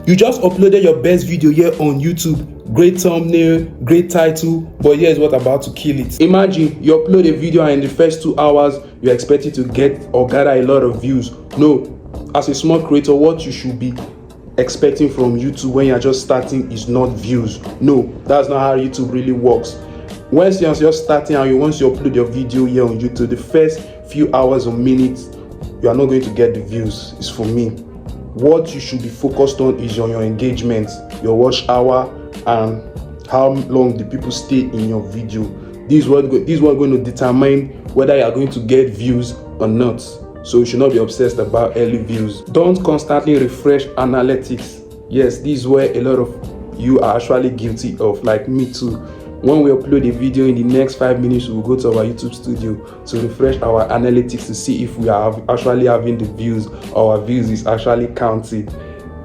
You just uploaded your best video here on YouTube. Great thumbnail, great title, but here's what about to kill it. Imagine you upload a video and in the first 2 hours you're expected to get or gather a lot of views. No, as a small creator, what you should be expecting from YouTube when you're just starting is not views. No, that's not how YouTube really works. Once you're just starting and once you upload your video here on YouTube, the first few hours or minutes, you are not going to get the views. It's for me. What you should be focused on is on your engagement, your watch hour, and how long the people stay in your video. This is what going to determine whether you are going to get views or not. So you should not be obsessed about early views. Don't constantly refresh analytics. Yes, this is where a lot of you are actually guilty of, like me too. When we upload a video, in the next 5 minutes, we'll go to our YouTube studio to refresh our analytics to see if we are actually having the views or our views is actually counted.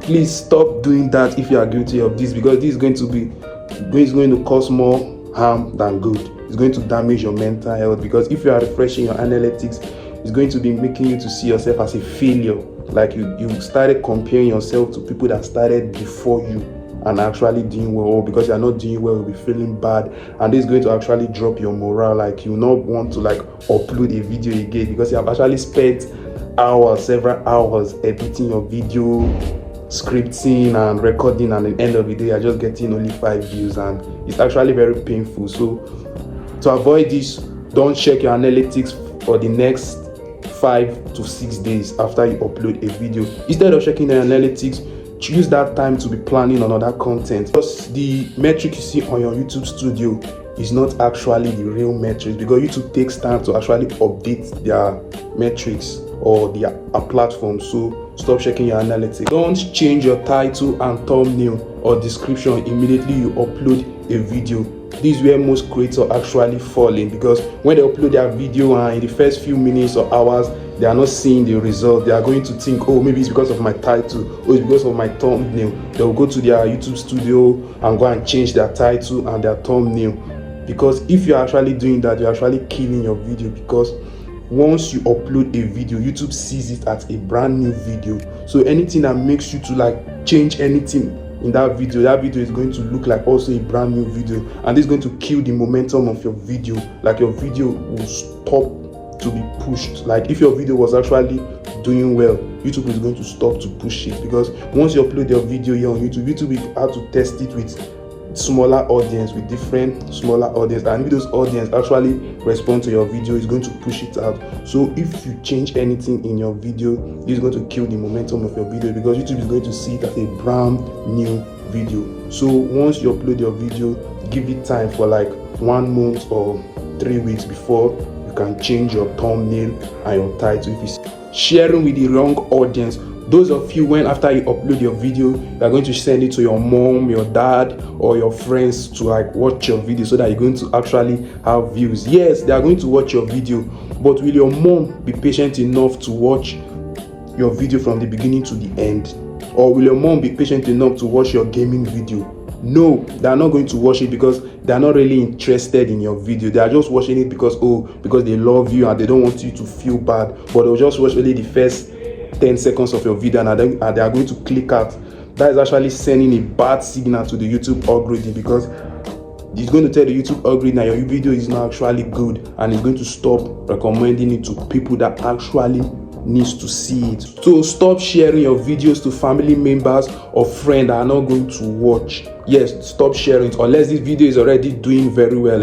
Please stop doing that if you are guilty of this, because this is going to cause more harm than good. It's going to damage your mental health, because if you are refreshing your analytics, it's going to be making you to see yourself as a failure. Like you started comparing yourself to people that started before you and actually doing well, or because you're not doing well, you'll be feeling bad, and this is going to actually drop your morale. Like you not want to like upload a video again because you have actually spent several hours editing your video, scripting and recording, and at the end of the day you're just getting only 5 views, and it's actually very painful. So to avoid this, don't check your analytics for the next 5 to 6 days after you upload a video. Instead of checking the analytics, use that time to be planning on other content, because the metric you see on your YouTube studio is not actually the real metrics, because YouTube takes time to actually update their metrics or their platform. So stop checking your analytics. Don't change your title and thumbnail or description immediately you upload a video. This is where most creators actually fall in, because when they upload their video and in the first few minutes or hours they are not seeing the result, they are going to think, oh, maybe it's because of my title, or it's because of my thumbnail. They will go to their YouTube studio and go and change their title and their thumbnail. Because if you're actually doing that, you're actually killing your video, because once you upload a video, YouTube sees it as a brand new video. So anything that makes you to like change anything in that video is going to look like also a brand new video, and this is going to kill the momentum of your video. Like your video will stop to be pushed. Like if your video was actually doing well, YouTube is going to stop to push it, because once you upload your video here on YouTube will have to test it with smaller audience, with different smaller audience, and if those audience actually respond to your video, it's going to push it out. So if you change anything in your video, this is going to kill the momentum of your video, because YouTube is going to see it as a brand new video. So once you upload your video, give it time for like 1 month or 3 weeks before you can change your thumbnail and your title. If it's sharing with the wrong audience, those of you, when after you upload your video, you are going to send it to your mom, your dad, or your friends to like watch your video, so that you're going to actually have views. Yes, they are going to watch your video, but will your mom be patient enough to watch your video from the beginning to the end? Or will your mom be patient enough to watch your gaming video? No, they are not going to watch it, because they are not really interested in your video. They are just watching it because they love you and they don't want you to feel bad. But they'll just watch only the first 10 seconds of your video, and they are going to click out. That is actually sending a bad signal to the YouTube algorithm, because it's going to tell the YouTube algorithm that your video is not actually good, and it's going to stop recommending it to people that actually needs to see it. So stop sharing your videos to family members or friends that are not going to watch. Yes, stop sharing it unless this video is already doing very well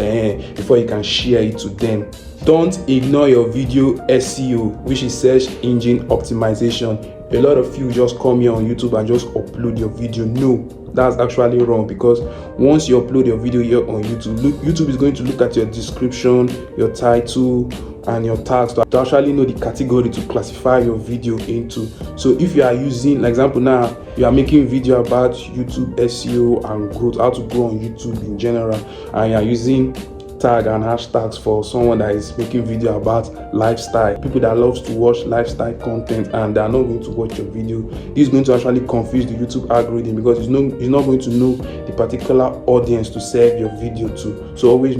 before you can share it to them. Don't ignore your video SEO, which is search engine optimization. A lot of you just come here on YouTube and just upload your video. No, that's actually wrong, because once you upload your video here on YouTube, YouTube is going to look at your description, your title, and your tags to actually know the category to classify your video into. So if you are using, like example now, you are making video about YouTube SEO and growth, how to grow on YouTube in general, and you are using tag and hashtags for someone that is making video about lifestyle, people that loves to watch lifestyle content, and they are not going to watch your video. This is going to actually confuse the YouTube algorithm, because it's not going to know the particular audience to serve your video to. So always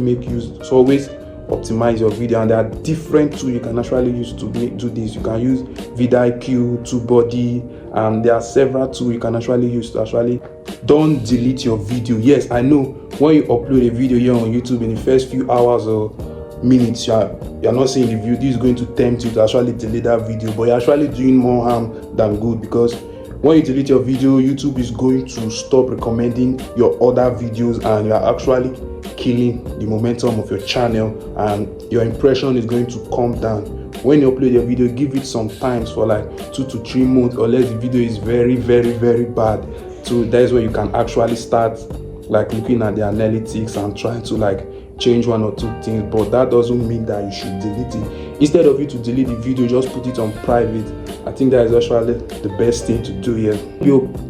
optimize your video, and there are different tools you can actually use to do this. You can use vidIQ, TubeBuddy, and there are several tools you can actually use to actually don't delete your video. Yes, I know when you upload a video here on YouTube, in the first few hours or minutes you're not seeing the view, this is going to tempt you to actually delete that video, but you're actually doing more harm than good, because when you delete your video, YouTube is going to stop recommending your other videos, and you're actually killing the momentum of your channel, and your impression is going to come down. When you upload your video, give it some time for like 2 to 3 months, unless the video is very bad. So that's where you can actually start like looking at the analytics and trying to like change 1 or 2 things, but that doesn't mean that you should delete it. Instead of you to delete the video, just put it on private. I think that is actually the best thing to do here.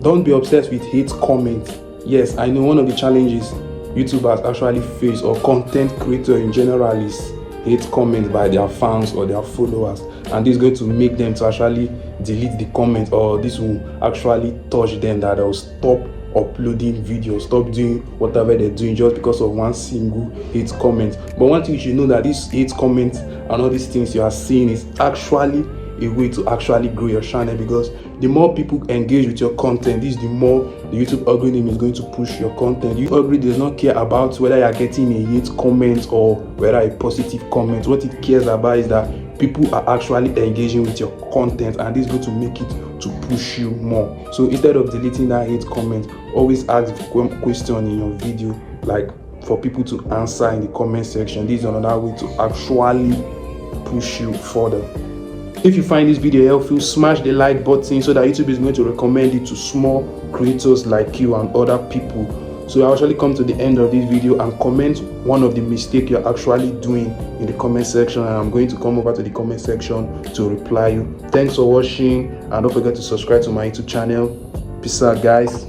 Don't be obsessed with hate comments. Yes, I know one of the challenges YouTube has actually faced, or content creator in general, is hate comments by their fans or their followers, and this is going to make them to actually delete the comment, or this will actually touch them that they'll stop uploading videos, stop doing whatever they're doing just because of one single hate comment. But one thing you should know, that these hate comments and all these things you are seeing is actually a way to actually grow your channel, because the more people engage with your content, this the more the YouTube algorithm is going to push your content. The algorithm does not care about whether you are getting a hate comment or whether a positive comment. What it cares about is that people are actually engaging with your content, and this is going to make it to push you more. So instead of deleting that hate comment, always ask a question in your video, like for people to answer in the comment section. This is another way to actually push you further. If you find this video helpful, smash the like button so that YouTube is going to recommend it to small creators like you and other people. So I actually come to the end of this video, and comment one of the mistakes you're actually doing in the comment section, and I'm going to come over to the comment section to reply you. Thanks for watching, and don't forget to subscribe to my YouTube channel. Peace out, guys.